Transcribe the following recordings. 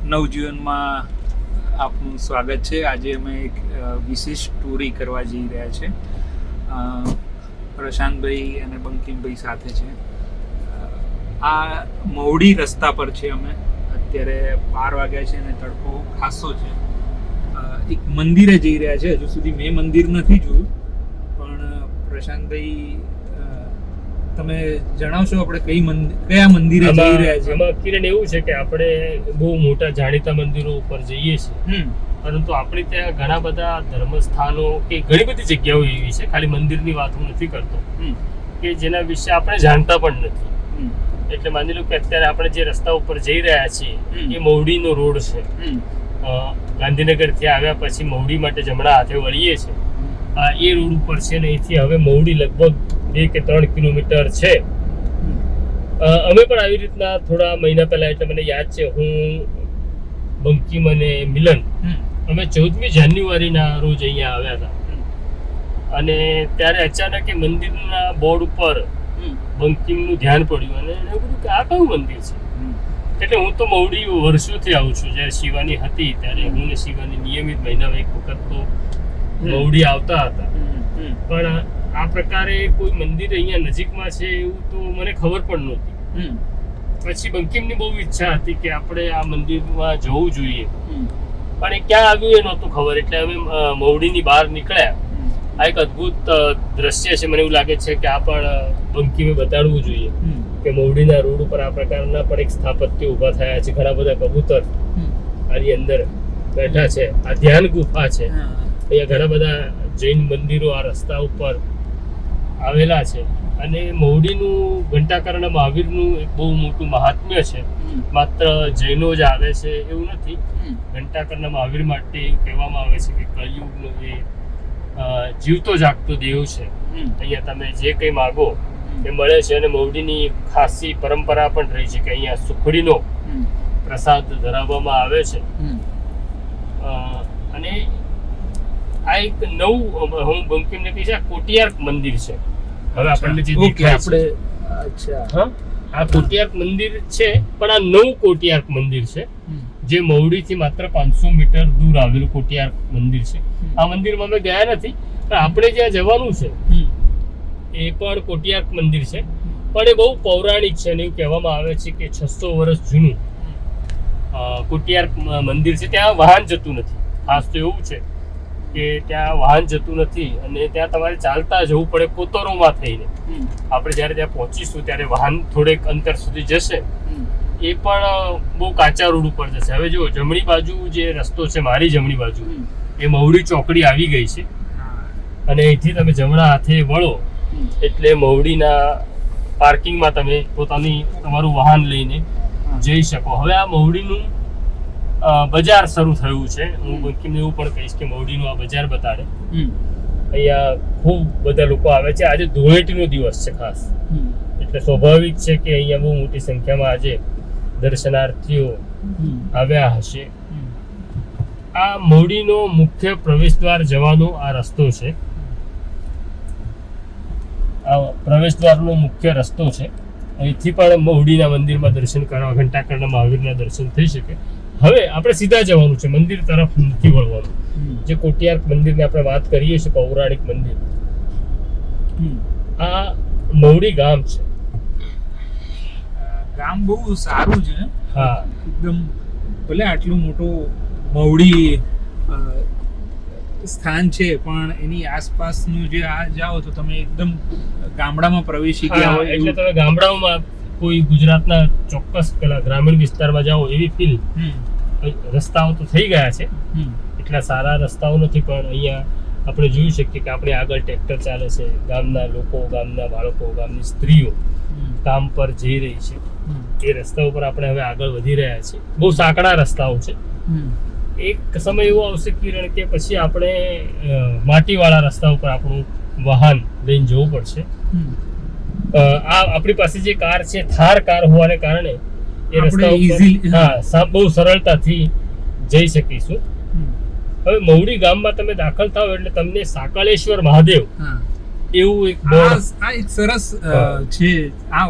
નવજીવનમાં આપનું સ્વાગત છે. આજે અમે એક વિશેષ સ્ટોરી કરવા જઈ રહ્યા છે. પ્રશાંતભાઈ અને બંકિમભાઈ સાથે છે. આ મવડી રસ્તા પર છે. અમે અત્યારે 12 વાગ્યા છે અને તડકો ખાસો છે. એક મંદિરે જઈ રહ્યા છે. હજુ સુધી મેં મંદિર નથી જોયું, પણ પ્રશાંતભાઈ તમે જણાવશો આપણે કયા મંદિરે જઈ રહ્યા છે? આમાં કિરણ એવું છે કે આપણે બહુ મોટા જાણીતા મંદિરો ઉપર જઈએ છીએ, પરંતુ આપણે ત્યાં ઘણા બધા ધર્મસ્થાનો કે ઘણી બધી જગ્યાઓ એવી છે, ખાલી મંદિરની વાત હું નથી કરતો, કે જેના વિશે આપણે જાણતા પણ નથી. એટલે માની લો કે અત્યારે આપણે જે રસ્તા ઉપર જઈ રહ્યા છીએ એ મવડીનો રોડ છે. ગાંધીનગરથી આવ્યા પછી મવડી માટે જમણા હાથે વળીએ છીએ, એ રોડ ઉપર છે ને અહીંથી હવે મવડી લગભગ 2 કે 3 કિલોમીટર છે. અમે પણ આવી રીતના થોડા મહિના પહેલા, એટલે મને યાદ છે, હું બંકિમ અને મિલન અમે 14મી જાન્યુઆરીના રોજ અહીંયા આવ્યા હતા, અને ત્યારે અચાનક એ મંદિરના બોર્ડ ઉપર બંકિમનું ધ્યાન પડ્યું અને એને કીધું કે આ કયું મંદિર છે. એટલે હું તો મવડી વર્ષોથી આવું છું. જ્યારે શિવાની હતી ત્યારે હું ને શિવાની નિયમિત મહિનામાં એક વખત તો મવડી આવતા હતા, પણ આ પ્રકારે કોઈ મંદિર અહીંયા નજીકમાં છે એવું તો મને ખબર પણ નહોતી. પછી બંકિમની બહુ ઈચ્છા હતી કે આપણે આ મંદિરમાં જવું જોઈએ, પણ એ ક્યાં આવ્યું એ નહોતું ખબર. એટલે અમે મવડીની બહાર નીકળ્યા. આ એક અદ્ભુત દ્રશ્ય છે. મને એવું લાગે છે કે આ પણ બંકિમે બતાડવું જોઈએ કે મવડીના રોડ ઉપર આ પ્રકારના પણ એક સ્થાપત્ય ઊભા થયા છે. ઘણા બધા કબૂતર આની અંદર બેઠા છે. આ ધ્યાન ગુફા છે. અહીંયા ઘણા બધા જૈન મંદિરો આ રસ્તા ઉપર આવેલા છે, અને મવડીનું ઘંટાકર્ણ મહાવીરનું એક બહુ મોટું મહાત્મ્ય છે. માત્ર જૈનો જ આવે છે એવું નથી. ઘંટાકર્ણ મહાવીર માટે એવું કહેવામાં આવે છે કે કળિયુગનો એ જીવતો જાગતો દેવ છે. અહીંયા તમે જે કંઈ માગો એ મળે છે. અને મવડીની ખાસી પરંપરા પણ રહી છે કે અહીંયા સુખડીનો પ્રસાદ ધરાવવામાં આવે છે. અને આ એક નવું, હું બંકિમને કહીશ, આ કોટિયાર્ક મંદિર છે. હવે આપણને જે દેખાય છે, આ કોટિયાર્ક મંદિર છે, પણ આ નવું કોટિયાર્ક મંદિર છે, જે મવડીથી માત્ર 500 મીટર દૂર આવેલું કોટિયાર્ક મંદિર છે. આ મંદિરમાં અમે ગયા નથી, પણ આપણે જ્યાં જવાનું છે એ પણ કોટિયાર્ક મંદિર છે, પણ એ બહુ પૌરાણિક છે. અને એવું કહેવામાં આવે છે કે 600 વર્ષ જૂનું કોટિયાર્ક મંદિર છે. ત્યાં વાહન જતું નથી. ખાસ તો એવું છે કે ત્યાં વાહન જતું નથી, અને ત્યાં તમારે ચાલતા જવું પડે કોતરોમાં થઈને. આપણે જ્યારે ત્યાં પહોંચીશું ત્યારે વાહન થોડેક અંતર સુધી જશે, એ પણ બહુ કાચા રોડ ઉપર જશે. હવે જો જમણી બાજુ જે રસ્તો છે, મારી જમણી બાજુ, એ મવડી ચોકડી આવી ગઈ છે, અને અહીંથી તમે જમણા હાથે વળો એટલે મવડીના પાર્કિંગમાં તમે તમારું વાહન લઈને જઈ શકો. હવે આ મવડીનું બજાર શરૂ થયું છે. હું બંકિમને એવું પણ કહીશ કે મવડીનું આ બજાર બતાડે. અહીંયા ખૂબ બધા લોકો આવે છે. આજે ધૂળેટીનો દિવસ છે ખાસ, એટલે સ્વાભાવિક છે કે અહીંયા બહુ મોટી સંખ્યામાં આજે દર્શનાર્થીઓ આવ્યા હશે. આ મવડીનો મુખ્ય પ્રવેશદ્વાર જવાનો આ રસ્તો છે. આ પ્રવેશદ્વારનો મુખ્ય રસ્તો છે. અહીંથી પણ મવડીના મંદિરમાં દર્શન કરવા, ઘંટાકર્ણ મહાવીરના દર્શન થઈ શકે. હવે આપણે સીધા જવાનું છે, મંદિર તરફ નથી વળવાનું. જે કોટિયાર્ક મંદિરની આપણે વાત કરીએ છીએ, પૌરાણિક મંદિર, આ મવડી ગામ છે. ગામ બહુ સારું છે. હા, એકદમ. ભલે આટલું મોટું મવડી સ્થાન છે, પણ એની આસપાસનું જે આ જાઓ તો તમે એકદમ ગામડામાં પ્રવેશી ગયા હોય. એટલે તમે ગામડાઓમાં કોઈ ગુજરાતના ચોક્કસ પેલા ગ્રામીણ વિસ્તારમાં જાઓ એવી ફીલ. રસ્તાઓ તો થઈ ગયા છે, એટલા સારા રસ્તાઓ નથી, પણ અહીંયા આપણે જોઈ શકીએ કે આપણે આગળ ટ્રેક્ટર ચાલે છે. ગામના લોકો, ગામના બાળકો, ગામની સ્ત્રીઓ કામ પર જઈ રહી છે. એ રસ્તા ઉપર આપણે હવે આગળ વધી રહ્યા છીએ. બહુ સાંકડા રસ્તાઓ છે. એક સમય એવો આવશે કિરણ કે પછી આપણે માટીવાળા રસ્તા ઉપર આપણું વાહન લઈને જવું પડશે. આ આપણી પાસે જે કાર છે, થાર કાર હોવાને કારણે એ રસ્તા ઉપર બહુ સરળતાથી જઈ શકીશું. હવે મવડી ગામમાં તમે દાખલ થાવ એટલે તમને સાકળેશ્વર મહાદેવ એવું એક આ એક સરસ છે. આ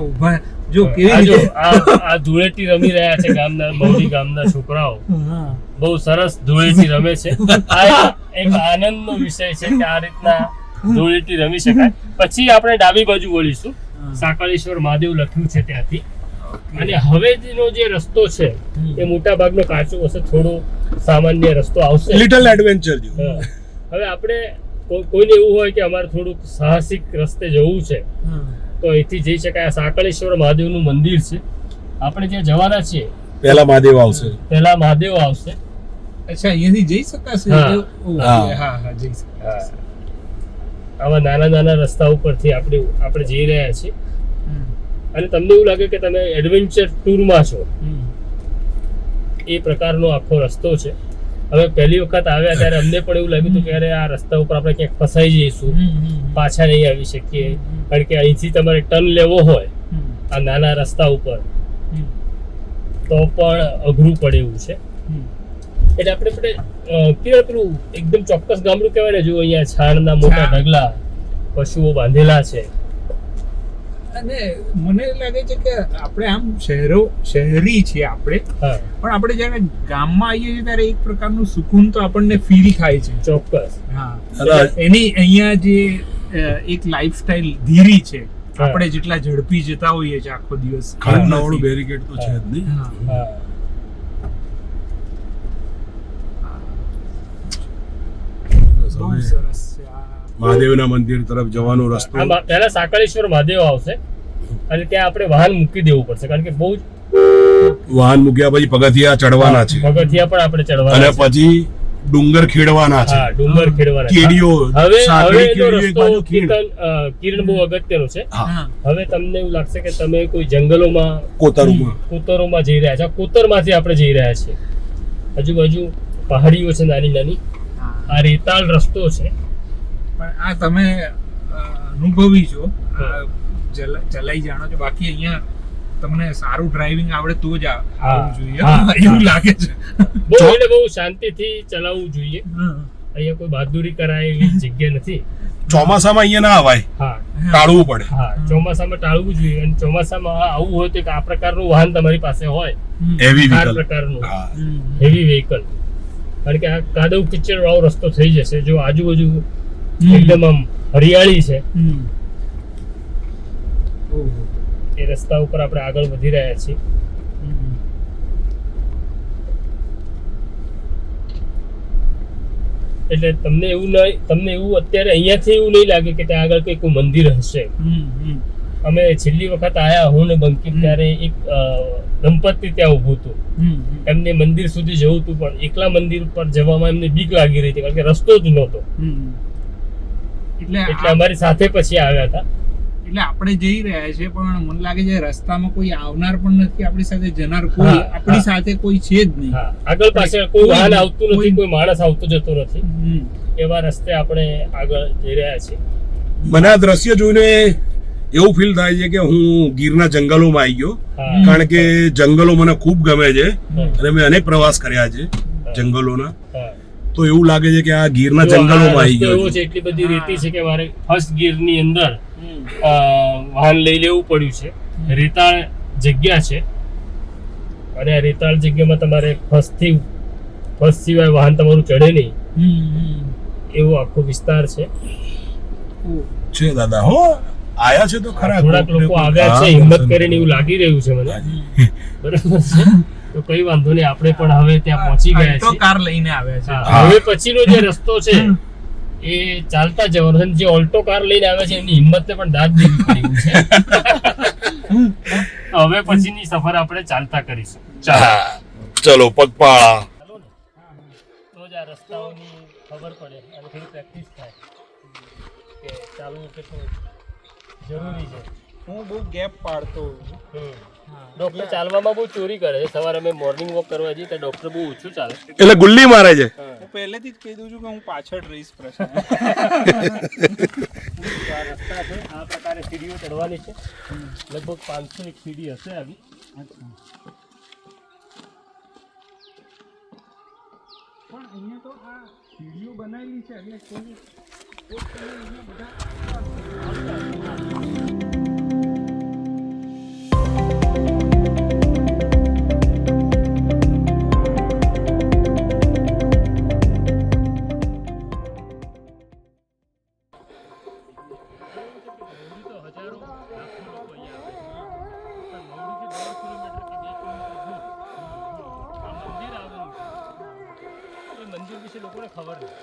જો કેવી રીતે આ ધૂળેટી રમી રહ્યા છે ગામના મૌડી ગામના છોકરાઓ. બહુ સરસ ધૂળેટી રમે છે. આ એક આનંદનો વિષય છે કે આ રીતના ધૂળેટી રમી શકાય. પછી આપણે ડાબી બાજુ વળીશું. સાંકળેશ્વર મહાદેવ લખ્યું છે ત્યાંથી. અને હવેનો જે રસ્તો છે એ મોટા ભાગનો કાચો હશે, થોડો સામાન્ય રસ્તો આવશે, લિટલ એડવેન્ચર. હવે આપણે કોઈને એવું હોય કે અમારે થોડુંક સાહસિક રસ્તે જવું છે તો અહીંથી જઈ શકાય. આ સાંકળેશ્વર મહાદેવનું મંદિર છે. આપણે જ્યાં જવાના છીએ પહેલા મહાદેવ આવશે. અચ્છા, અહીંયાથી જઈ શકાશે? હા, જઈ શકાશે. આવા નાના નાના રસ્તા ઉપરથી આપણે જઈ રહ્યા છીએ. અને તમને એવું લાગે કે તમે એડવેન્ચર ટૂરમાં છો, એ પ્રકારનો આખો રસ્તો છે. હવે પહેલી વખત આવ્યા ત્યારે અમને પણ એવું લાગ્યું હતું કે અરે આ રસ્તા ઉપર આપણે ક્યાંક ફસાઈ જઈશું, પાછા નહીં આવી શકીએ. કારણ કે અહીંથી તમારે ટર્ન લેવો હોય આ નાના રસ્તા ઉપર તો પણ અઘરું પડે એવું છે. એટલે આપણે પેલું એકદમ ચોક્કસ ગામડું કહેવાય ને, જો અહીંયા છાણના મોટા ઢગલા, પશુઓ બાંધેલા છે. અને મને લાગે છે કે આપણે આમ શહેરી છીએ આપણે, પણ આપણે જયારે ગામમાં આવીએ છીએ ત્યારે એક પ્રકારનું સુકૂન તો આપણને ફીલ થાય છે. ચોક્કસ. હા, એની અહીંયા જે એક લાઈફસ્ટાઈલ ધીરી છે. આપણે જેટલા ઝડપી જતા હોઈએ છીએ આખો દિવસ, ખાનાવાળું બેરિકેડ તો છે જ નહીં. બહુ સરસ છે. મહાદેવના મંદિર તરફ જવાનો રસ્તો. પહેલા સાંકળેશ્વર મહાદેવ આવશે અને ત્યાં આપણે વાહન મૂકી દેવું પડશે, કારણ કે બહુ વાહન મૂક્યા પછી પગથિયા ચડવાના છે. પગથિયા પણ આપણે ચડવાના અને પછી ડુંગર ખેડવાના છે. ડુંગર ખેડવાના. કેડીઓ, કિરણ બહુ અગત્યનો છે. હવે તમને એવું લાગશે કે તમે કોઈ જંગલોમાં, કોતરોમાં જઈ રહ્યા છો. કોતરમાંથી આપણે જઈ રહ્યા છીએ. આજુબાજુ પહાડીઓ છે નાની નાની. આ રેતાળ રસ્તો છે. પણ આ તમે અનુભવી છો, ચલાઈ જાણો છો. બાકી અહીંયા તમને સારું ડ્રાઇવિંગ આવડે તો જ આવવું જોઈએ એવું લાગે છે. બહુ શાંતિથી ચલાવવું જોઈએ. અહીંયા કોઈ બહાદુરી કરાય એવી જગ્યા નથી. ચોમાસામાં અહીંયા ના આવાય, ટાળવું પડે. ચોમાસામાં ટાળવું જોઈએ. અને ચોમાસામાં આવું હોય તો આ પ્રકારનું વાહન તમારી પાસે હોય, આ પ્રકારનું હેવી વ્હીકલ. કારણ કે આ કાદવ કિચડ વાળો રસ્તો થઈ જશે. જો આજુબાજુ એકદમ આમ હરિયાળી છે, એ રસ્તા ઉપર આપણે આગળ વધી રહ્યા છીએ. એટલે તમને એવું અત્યારે અહીંયાથી એવું નહીં લાગે કે ત્યાં આગળ કોઈ મંદિર હશે. અમે છેલ્લી વખત આયા, હું ને બંકિમ, ત્યારે એક દંપતી ત્યાં ઊભું હતું. એમને મંદિર સુધી જવું હતું, પણ એકલા મંદિર પર જવામાં એમને બીક લાગી રહી હતી, કારણ કે રસ્તો જ નહોતો. એટલે અમારી સાથે પછી આવ્યા હતા. એટલે આપણે જઈ રહ્યા છીએ, પણ મને લાગે છે રસ્તામાં કોઈ આવનાર પણ નથી, આપણી સાથે જનાર કોઈ, આપણી સાથે કોઈ છે જ નહીં. આગળ પાછળ કોઈ વાહન આવતું નથી, કોઈ માણસ આવતો જતો નથી. એવા રસ્તે આપણે આગળ જઈ રહ્યા છીએ. મને આ દ્રશ્ય જોઈને એવું ફીલ થાય છે કે હું ગીરના જંગલોમાં આવી ગયો. કારણ કે જંગલો મને ખૂબ ગમે છે અને મેં અનેક પ્રવાસ કર્યા છે જંગલોના. તો એવું લાગે છે કે આ ગીરના જંગલોમાં આવી ગયો છે. એટલી બધી રેતી છે કે મારે ફર્સ્ટ ગીરની અંદર વાહન લઈ લેવું પડ્યું છે. રેતાળ જગ્યા છે અને આ રેતાળ જગ્યામાં તમારે ફર્સ્ટ સિવાય વાહન તમારું ચડે નહીં એવો આખો વિસ્તાર છે દાદા. હો આયા છે તો ખરા, થોડાક લોકો આવ્યા છે હિંમત કરીને, એવું લાગી રહ્યું છે મને. બરાબર છે, તો કઈ વાંધો નહીં, આપણે પણ હવે ત્યાં પહોંચી ગયા છીએ. કાર લઈને આવ્યા છે. હવે પછીનો જે રસ્તો છે એ ચાલતા જવાનો છે. જે ઓલ્ટો કાર લઈને આવ્યા છે એમની હિંમતને પણ દાદ દેવી પડી છે. હવે પછીની સફર આપણે ચાલતા કરીશું. ચલો પગપાળા. તો જ આ રસ્તાઓની ખબર પડે અને થોડી પ્રેક્ટિસ થાય કે ચાલવું કેટલું જરૂરી છે. હું બહુ ગેપ પાડતો. ડોક્ટર ચાલવામાં બહુ ચોરી કરે છે. સવારે અમે મોર્નિંગ વોક કરવા જઈએ ત્યારે ડોક્ટર બહુ ઓછું ચાલે, એટલે ગુલ્લી મારે છે. હું પહેલેથી જ કહી દઉં છું કે હું પાછળ રહીશ. પ્રશ્ન રસ્તા છે, આ પ્રકારે સીડીઓ ચડવાની છે. લગભગ 500 એક સીડી હશે આવી. પણ અહીંયા તો આ સીડીઓ બનાવેલી છે એટલે કોઈ બધા મંદિર વિશે લોકોને ખબર નથી.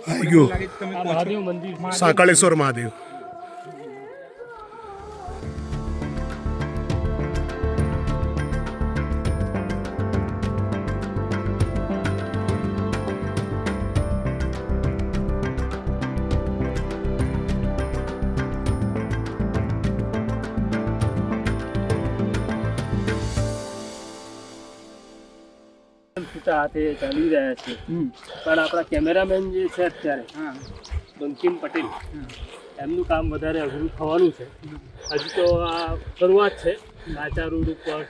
આવી ગયું લાગે છે તમે આ મહાદેવ મંદિર છે. સાંકળેશ્વર મહાદેવ. સીતા હાથે ચાલી રહ્યા છે. પણ આપણા કેમેરામેન જે છે અત્યારે હા બંકિમ પટેલ, એમનું કામ વધારે અઘરું થવાનું છે. હજી તો આ શરૂઆત છે કાચા રોડ ઉપર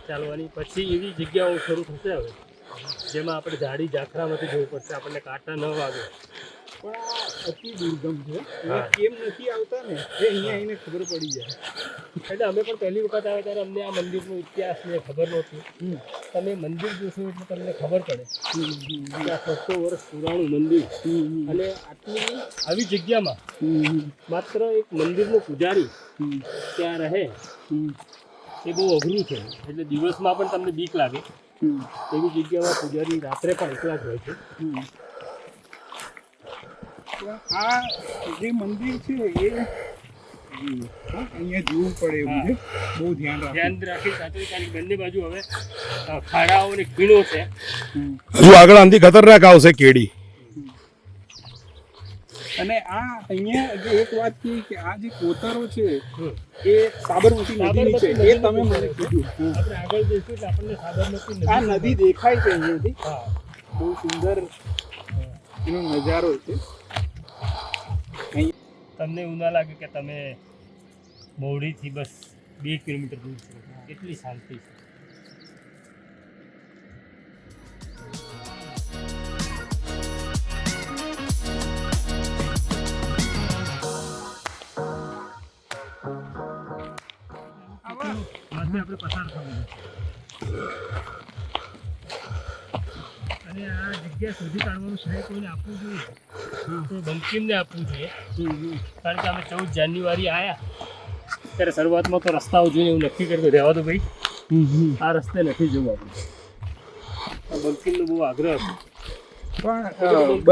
ચાલવાની. પછી એવી જગ્યાઓ શરૂ થશે હવે જેમાં આપણે ઝાડી ઝાખરામાંથી જવું પડશે, આપણને કાંટા ન વાગે. પણ આ અતિ દુર્ગમ છે. અહીંયા કેમ નથી આવતા ને એ અહીંયા આવીને ખબર પડી જાય. એટલે અમે પણ પહેલી વખત આવ્યા ત્યારે અમને આ મંદિરનો ઇતિહાસ ને ખબર નહોતી. તમે મંદિર જોશો એટલે તમને ખબર પડે કે આ 600 વર્ષ પુરાણું મંદિર, અને આટલી આવી જગ્યામાં માત્ર એક મંદિરનો પૂજારી ત્યાં રહે એ બહુ અઘરું છે. એટલે દિવસમાં પણ તમને બીક લાગે એવી જગ્યામાં પૂજારી રાત્રે પણ એકલા જ હોય છે. આ જે મંદિર છે એ અહીંયા જોવું પડે એવું છે. બહુ ધ્યાન રાખી સાથે કારણ કે બંને બાજુ હવે ખાડાઓ અને ખીણો છે. હજુ આગળ આનાથી ખતરનાક આવશે કેડી. અને આ અહીંયા જે એક વાત કે આ જે કોતરો છે એ સાબરમતી નદીની છે. એ તમે મને કીધું. આપણે આગળ જઈશું એટલે આપણને સાબરમતી આ નદી દેખાય છે અહીંયાથી. હા, બહુ સુંદર એનો નજારો છે. તમને એવું ના લાગે કે તમે મહુડીથી બસ 2 કિલોમીટર દૂર છો. કેટલી શાંતિ છે. આપણે પસાર થવું અને આ જગ્યા શોધી કાઢવાનું શ્રેય કોઈને આપવું જોઈએ તો બંકિમને આપવું જોઈએ. કારણ કે અમે 14 જાન્યુઆરી આવ્યા ત્યારે શરૂઆતમાં તો રસ્તાઓ જોઈને એવું નક્કી કર્યું રહેવા દો ભાઈ, આ રસ્તે નથી જવું આપણે. બંકિમનો બહુ આગ્રહ હતો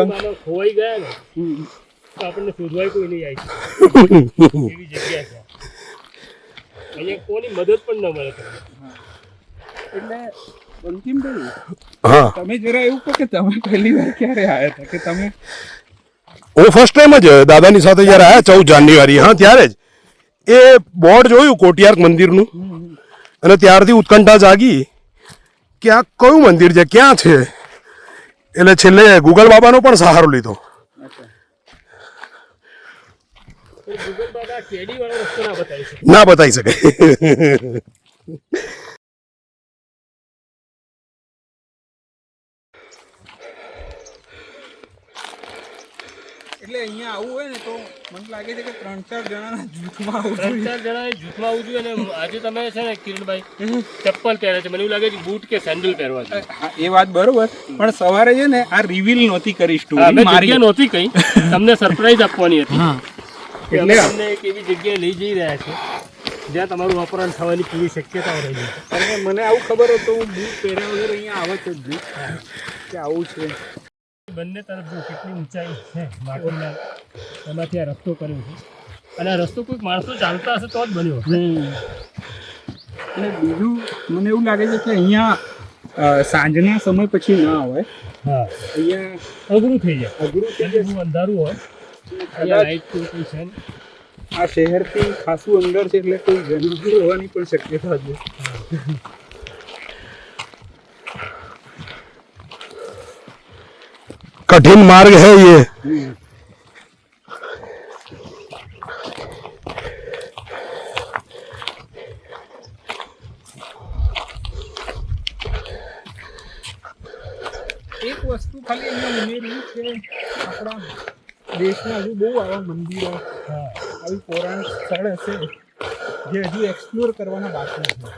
પણ ખોવાઈ ગયા ને તો આપણને શોધવાય કોઈ નહીં આવી એવી જગ્યા છે. અહીંયા કોની મદદ પણ ન મળે તમને. એટલે બંકિમભાઈ, હા, તમે જરા એવું કહો કે તમે પહેલી વાર ક્યારે આવ્યા હતા? કે તમે હું ફર્સ્ટ ટાઈમ જ દાદાની સાથે જ્યારે આવ્યા 14 જાન્યુઆરી, હા ત્યારે જ એ બોર્ડ જોયું કોટિયાર્ક મંદિરનું, અને ત્યારથી ઉત્કંઠા જાગી કે આ કયું મંદિર છે, ક્યાં છે. એટલે છેલ્લે ગૂગલ બાબાનો પણ સહારો લીધો. ગૂગલ બાબા કેડી વાળો રસ્તો ના બતાવી શકે. ના બતાવી શકે. એટલે અહીંયા આવવું હોય ને તો મને લાગે છે કે 3-4 જણાના જૂથમાં આવવું જોઈએ. 3-4 જણાએ જૂથમાં આવવું જોઈએ. અને આજે તમે છે ને કિરણભાઈ ચપ્પલ પહેરે છે, મને એવું લાગે છે બૂટ કે સેન્ડલ પહેરવા છે. હા, એ વાત બરોબર. પણ સવારે છે ને આ રિવીલ નહોતી કરી અમે સ્ટોરી મારી. જગ્યા નહોતી કઈ, તમને સરપ્રાઈઝ આપવાની હતી. એટલે તમને એક એવી જગ્યાએ લઈ જઈ રહ્યા છે જ્યાં તમારું અપહરણ થવાની પૂરી શક્યતાઓ રહી છે. કારણ કે મને આવું ખબર હતો હું બૂટ પહેર્યા વગર અહીંયા આવત જ નહીં કે આવું છે. બંને તરફ જો કેટલી ઊંચાઈ છે માટીના, એમાંથી આ રસ્તો કર્યો છે. અને આ રસ્તો કોઈક માણસો ચાલતા હશે તો જ બન્યો. અને બીજું મને એવું લાગે છે કે અહીંયા સાંજના સમય પછી ના હોય. હા, અહીંયા અઘરું થઈ જાય. અઘરું એટલે બહુ અંધારું હોય. અહીંયા લાઈટ કોઈ છે નહીં. આ શહેરથી ખાસું અંદર છે એટલે કોઈ જનાવર હોવાની પણ શક્યતા છે. कठिन मार्ग है ये. એક વસ્તુ ખાલી અહીંયા ઉમેરી કે આપણા દેશમાં હજુ બહુ આવા મંદિરો, આવી પૌરાણિક સ્થળ હશે જે હજુ એક્સપ્લોર કરવાના બાકી છે.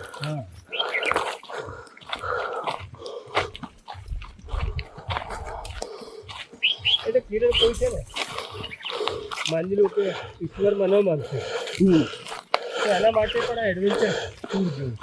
એટલે કિરણ કોઈ છે ને માની લો કે ઈશ્વરમાં ન માનશે તો એના માટે પણ આ એડવેન્ચર ટૂર જેવું.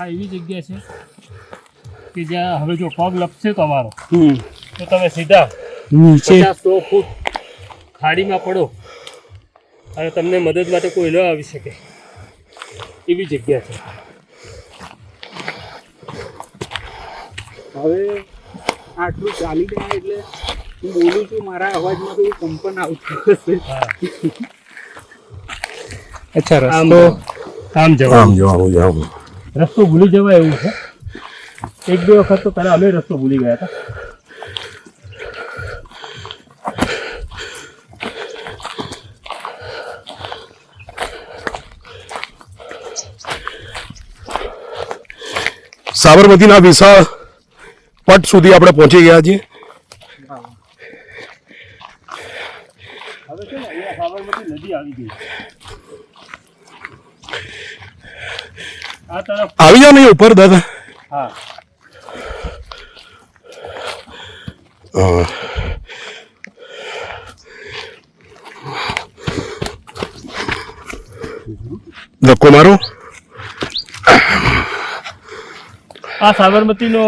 આ એવી જગ્યા છે કે જ્યાં હવે જો પગ લપસે તમારો તો તમે સીધા નીચે 50-100 ફૂટ ખાડીમાં પડો અને તમને મદદ માટે કોઈ ન આવી શકે એવી જગ્યા છે. હવે આટલું ચાલી ગયા એટલે હું બોલું છું મારા અવાજમાં કોઈ કંપન આવતું હશે. હા અચ્છા આમ આમ જવાનું રસ્તો ભૂલી જવાય એવું છે. 1-2 વખત તો પહેલાં અમે રસ્તો ભૂલી ગયા હતા. સાબરમતીના વિશાળ પટ સુધી આપણે પહોંચી ગયા છીએ. હવે છે ને અહીંયા સાબરમતી નદી આવી ગઈ. આ તરફ આવી જાઓ ને ઉપર દાદા. હા ધક્કો મારો. આ સાબરમતીનો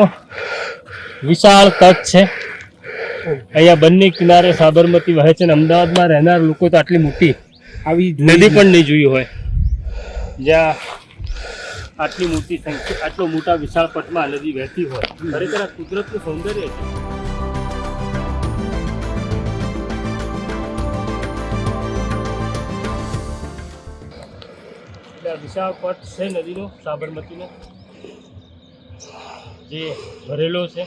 વિશાળ તટ છે. અહીંયા બંને કિનારે સાબરમતી વહે છે અને અમદાવાદમાં રહેનાર લોકો તો આટલી મોટી આવી નદી પણ નહીં જોઈ હોય જ્યાં આટલી મોટી સંખ્યા આટલો મોટા વિશાળ પટમાં નદી વહેતી હોય. ખરેખર આ કુદરતનું સૌંદર્ય છે. એટલે આ વિશાળ પટ છે નદીનો સાબરમતીનો જે ભરેલો છે.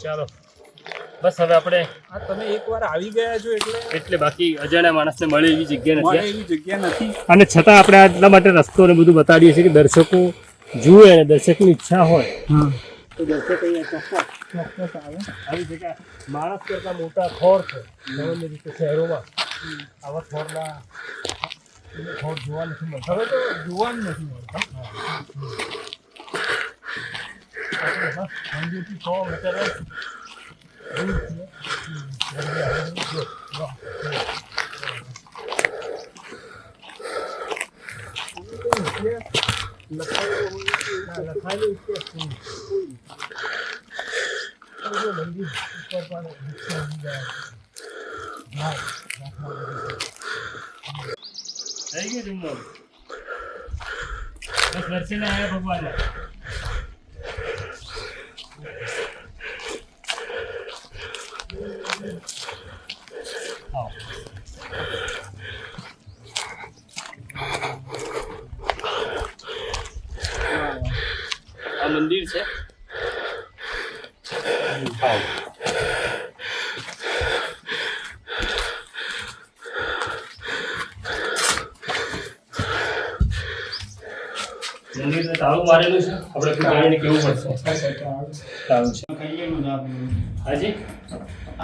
ચાલો બસ હવે આપણે આ તમે એકવાર આવી ગયા છો એટલે બાકી અજાણ્યા માણસને મળે એવી જગ્યા મળે નથી એવી જગ્યા નથી. અને છતાં આપણે આટલા માટે રસ્તો ને બધું બતાડીએ છીએ કે દર્શકો જુએ અને દર્શકની ઈચ્છા હોય તો દર્શક અહીંયા ચોક્કસ આવે. આવી જગ્યા માણસ કરતા મોટા થોર છે સામાન્ય રીતે શહેરોમાં આવા થોર જોવા નથી મળતા. હવે તો જોવા જ નથી મળતા. મંદિરથી 100 મીટર દૂર છે. લખાયેલું છે મંદિર ઉપર પણ થઈ ગયું જમવાનું. બસ દર્શન આવ્યા ભગવાનના. આ મંદિર છે. મંદિરને તાળું મારેલું છે. આપણે પૂજારીને કેવું પડશે. તાળું છે. હાજી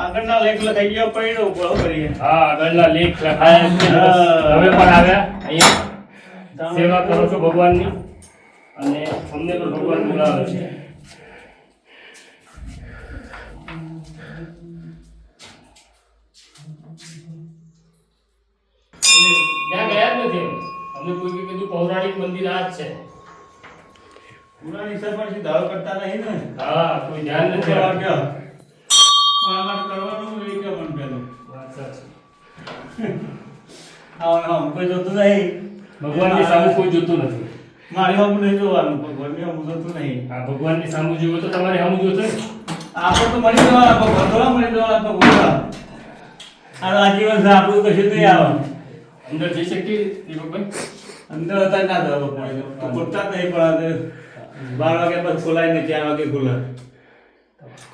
આગળના લેખ લખાઈ ગયો પડ્યો બહુ કરીએ. હા આગળના લેખ લખાયા છે. તમે પણ આવ્યા અહીંયા સેવા કરો છો ભગવાનની અને અમને પણ ભગવાન બોલાવે છે. ત્યાં ગયા જ નથી અમને કોઈ કીધું પૌરાણિક મંદિર આ જ છે. પુરાણી સરપંચ દાવ કરતા નહીં ને. હા કોઈ ધ્યાન નથી વાગ્યા મારા કરવાનું એ કે પણ પેલું વાત સાચી. આમ કોઈ જોતું નહીં. ભગવાનની સામે કોઈ જોતું નથી. મારી હમ નહીં જોવાનું ભગવાનની હમ જોતું નહીં. આ ભગવાનની સામે જોવો તો તમારે સામે જોતો ને. આપણે તો મળી જવાના ભગવાન થોડા મળી જવાના તો બોલા આ જીવન છે આપણું કશું નહીં આવે. અંદર જઈ શકીએ દીપકભાઈ? અંદર હતા ના જવા પડે તો ખોલતા જ નહીં પણ 12 વાગ્યા પછી ખોલાય ને 4 વાગે ખોલે.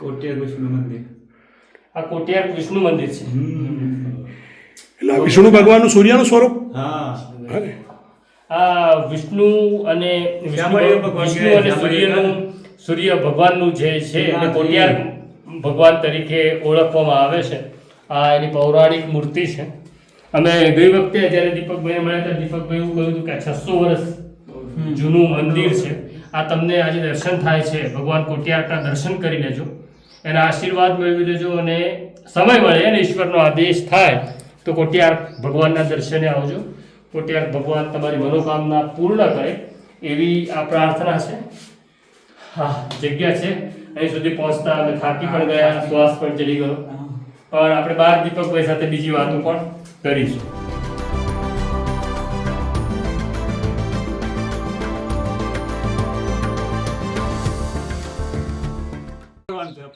કોટિયા કૃષ્ણ મંદિર. આ કોટિયાર વિષ્ણુ મંદિર છે. એટલે વિષ્ણુ ભગવાનનું સૂર્યનું સ્વરૂપ. હા આ વિષ્ણુ અને સૂર્ય ભગવાનનું જે છે એને કોટિયાર ભગવાન તરીકે ઓળખવામાં આવે છે. આ એની પૌરાણિક મૂર્તિ છે. અમે ગઈ વખતે જ્યારે દીપકભાઈને મળ્યા હતા દીપકભાઈ એવું કહ્યું હતું કે 600 વર્ષ જૂનું મંદિર છે. આ તમને આજે દર્શન થાય છે ભગવાન કોટિયારના દર્શન કરી લેજો. એના આશીર્વાદ મેળવી લેજો અને સમય મળે અને ઈશ્વરનો આદેશ થાય તો કોટિયાર ભગવાનના દર્શને આવજો. કોટિયાર ભગવાન તમારી મનોકામના પૂર્ણ કરે એવી આ પ્રાર્થના છે. હા, જગ્યા છે. અહીં સુધી પહોંચતા અમે થાકી પણ ગયા, શ્વાસ પણ ચડી ગયો, પણ આપણે બહાર દીપકભાઈ સાથે બીજી વાતો પણ કરીશું.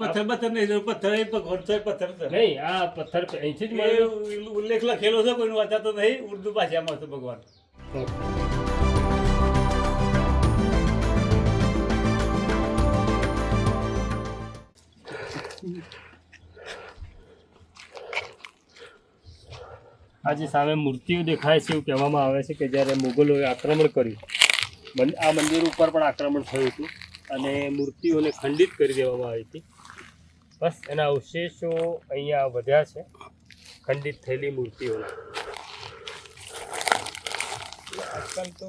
પથ્થર બથ્થર નહીં જરૂર, પથ્થર એ ભગવાન છે, પથ્થર છે. નહીં, આ પથ્થર અહીંથી જ મળ્યો. ઉલ્લેખ લખેલો છે, કોઈનું વાંચાતો નહીં, ઉર્દુ ભાષામાં છે ભગવાન. આજે સામે મૂર્તિઓ દેખાય છે એવું કહેવામાં આવે છે કે જ્યારે મુગલોએ આક્રમણ કર્યું, આ મંદિર ઉપર પણ આક્રમણ થયું હતું અને મૂર્તિઓને ખંડિત કરી દેવામાં આવી હતી. બસ એના અવશેષો અહીંયા વધ્યા છે, ખંડિત થયેલી મૂર્તિઓના. આજકાલ તો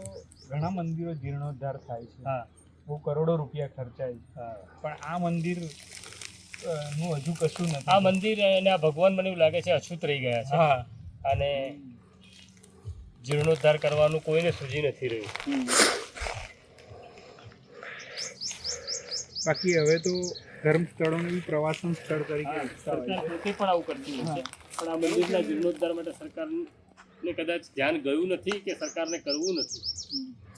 ઘણા મંદિરો જીર્ણોદ્ધાર થાય છે. હા, બહુ કરોડો રૂપિયા ખર્ચાય છે. હા, પણ આ મંદિર નું હજુ કશું નથી. આ મંદિર અને આ ભગવાન મને એવું લાગે છે અછૂત રહી ગયા છે. હા, અને જીર્ણોદ્ધાર કરવાનું કોઈને સૂઝી નથી રહ્યું. બાકી હવે તો ધર્મ સ્થળોને બી પ્રવાસન સ્થળ તરીકે સરકાર પોતે પણ આવું કરતી હોય છે, પણ આ મંદિરના જીર્ણોદ્ધાર માટે સરકારને કદાચ ધ્યાન ગયું નથી કે સરકારને કરવું નથી.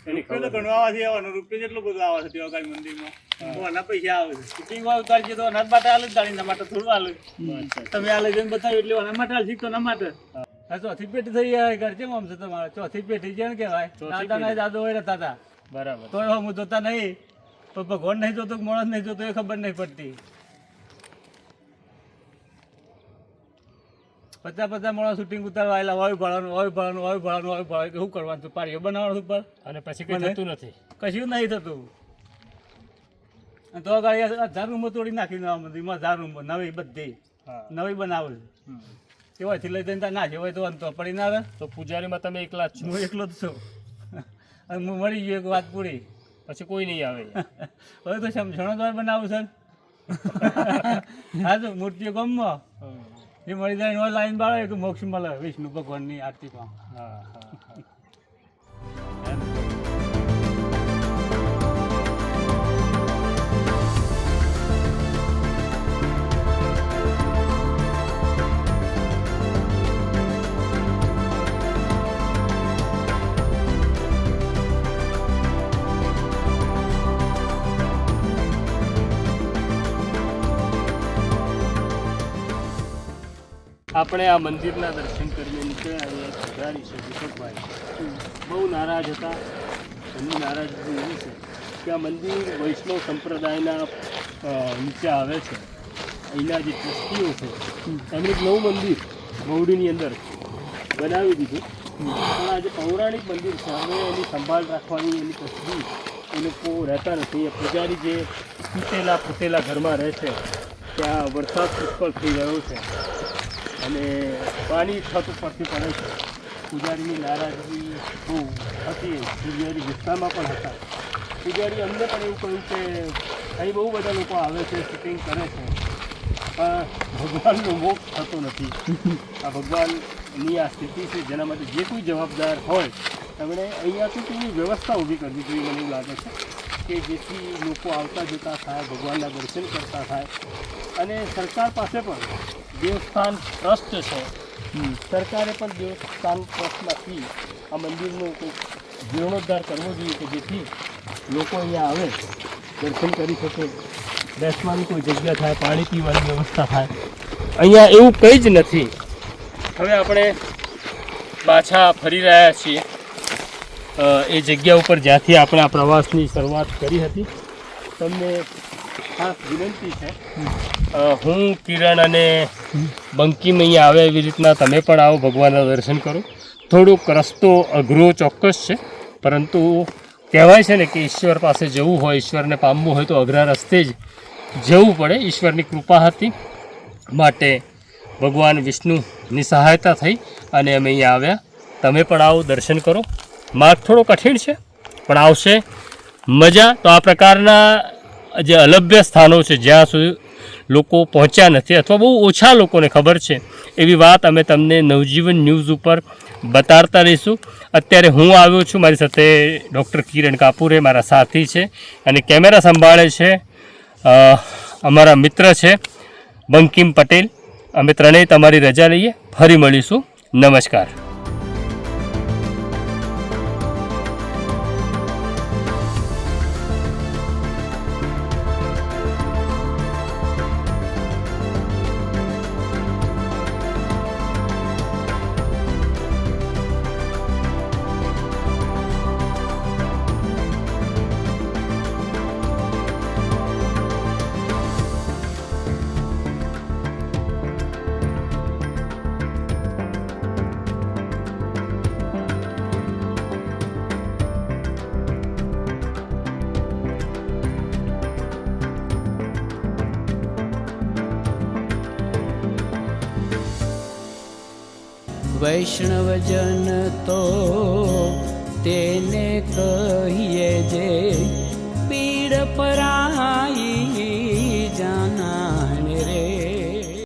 એની રૂપિયો તો ખબર ઘણો આવે છે, આવવાનો રૂપિયો જેટલો બધો આવે છે તેવા મંદિરમાં. આના પૈસા આવે છે. શૂટિંગમાં ઉતારજે તો અનાજ માટે આલે, દાણીના માટે થોડું આલે. તમે આ લઈ જઈને બતાવ્યું એટલે આના માટે આલશી તો ના માટે. આ ચોથી પેઢી થઈ જાય ઘર કેમ આમ છે તમારે? ચોથી પેઢી જેમ કહેવાય. દાદા ના દાદો હોય રહેતા હતા બરાબર. તો હું જોતા નહીં, પણ ભગવાન નહીં જોતો, માણસ નહીં જોતો એ ખબર નહીં પડતી. 50 માણસ શૂટિંગ ઉતારવા આવેલા, વાયુ ભાડાનું શું કરવાનું? પાડીઓ બનાવવાનું ઉપર અને પછી કંઈ થતું નથી. કશું નહીં થતું. અને તો ગાડી 1000 રૂમો તોડી નાખી નવા મંદિરમાં, 1000 રૂમો નવી બધી હા, નવી બનાવે છે. કેવાયથી લઈ જઈને ના જેવાય તો અંતો પડી ના રહે. તો પૂજારીમાં તમે એકલા જ છો, હું એકલો જ છું અને હું મળી ગયો એક વાત પૂરી. પછી કોઈ નહીં આવે. હવે તો સમજણો તો બનાવું છે. હા, તો મૂર્તિઓ ગમમાં એ મળી જાય લાઈન બાળે કે મોક્ષ મળે વિષ્ણુ ભગવાનની આરતીમાં. હા, હા, હા. આપણે આ મંદિરના દર્શન કરીને નીકળ્યા. અહીંયા પૂજારી છે દીપકભાઈ, બહુ નારાજ હતા. એમની નારાજગી એવી છે કે આ મંદિર વૈષ્ણવ સંપ્રદાયના નીચે આવે છે. અહીંના જે ટ્રસ્ટીઓ છે એમણે એક નવું મંદિર મહુડીની અંદર બનાવી દીધું, પણ આ જે પૌરાણિક મંદિર છે હવે એની સંભાળ રાખવાની એની તસવીર એ લોકો રહેતા નથી. એ પૂજારી જે તૂટેલા ઘરમાં રહે છે, ત્યાં વરસાદ પુષ્કળ થઈ રહ્યો છે અને પાણી છત ઉપરથી પડે છે. પૂજારીની નારાજગી બહુ હતી, પૂજારી ગુસ્સામાં પણ હતા. પૂજારી અમને પણ એવું કહ્યું કે અહીં બહુ બધા લોકો આવે છે, શૂટિંગ કરે છે, પણ ભગવાનનો મોક્ષ થતો નથી. આ ભગવાનની આ સ્થિતિ છે જેના માટે જે કોઈ જવાબદાર હોય એમણે અહીંયાથી કોઈ વ્યવસ્થા ઊભી કરવી જોઈએ. મને એવું લાગે છે કે જેથી લોકો આવતા જતા થાય, ભગવાનના દર્શન કરતા થાય. અને સરકાર પાસે પણ દેવસ્થાન ટ્રસ્ટ છે, સરકારે પણ દેવસ્થાન ટ્રસ્ટમાંથી આ મંદિરનો કંઈક જીર્ણોદ્ધાર કરવો જોઈએ કે જેથી લોકો અહીંયા આવે, દર્શન કરી શકે, બેસવાની કોઈ જગ્યા થાય, પાણી પીવાની વ્યવસ્થા થાય. અહીંયા એવું કંઈ જ નથી. હવે આપણે પાછા ફરી રહ્યા છીએ એ જગ્યા ઉપર જ્યાંથી આપણે આ પ્રવાસની શરૂઆત કરી હતી. તમને ખાસ વિનંતી છે, હું કિરણ અને બંકીમ અહીંયા આવે એવી રીતના તમે પણ આવો, ભગવાનના દર્શન કરો. થોડુંક રસ્તો અઘરો ચોક્કસ છે, પરંતુ કહેવાય છે ને કે ઈશ્વર પાસે જવું હોય, ઈશ્વરને પામવું હોય તો અઘરા રસ્તે જ જવું પડે. ઈશ્વરની કૃપા હતી માટે ભગવાન વિષ્ણુની સહાયતા થઈ અને અમે અહીંયા આવ્યા. તમે પણ આવો, દર્શન કરો. માર્ગ થોડો કઠિન છે પણ આવશે મજા. તો આ પ્રકારના જે અલભ્ય સ્થાનો છે જ્યાં સુધી લોકો પહોંચ્યા નથી અથવા બહુ ઓછા લોકોને ખબર છે એવી વાત અમે તમને નવજીવન ન્યૂઝ ઉપર બતાડતા રહીશું. અત્યારે હું આવ્યો છું, મારી સાથે ડૉક્ટર કિરણ કાપુરે મારા સાથી છે અને કેમેરા સંભાળે છે અમારા મિત્ર છે બંકિમ પટેલ. અમે ત્રણેય તમારી રજા લઈએ, ફરી મળીશું. નમસ્કાર. વૈષ્ણવજન તો તેને કહીએ જે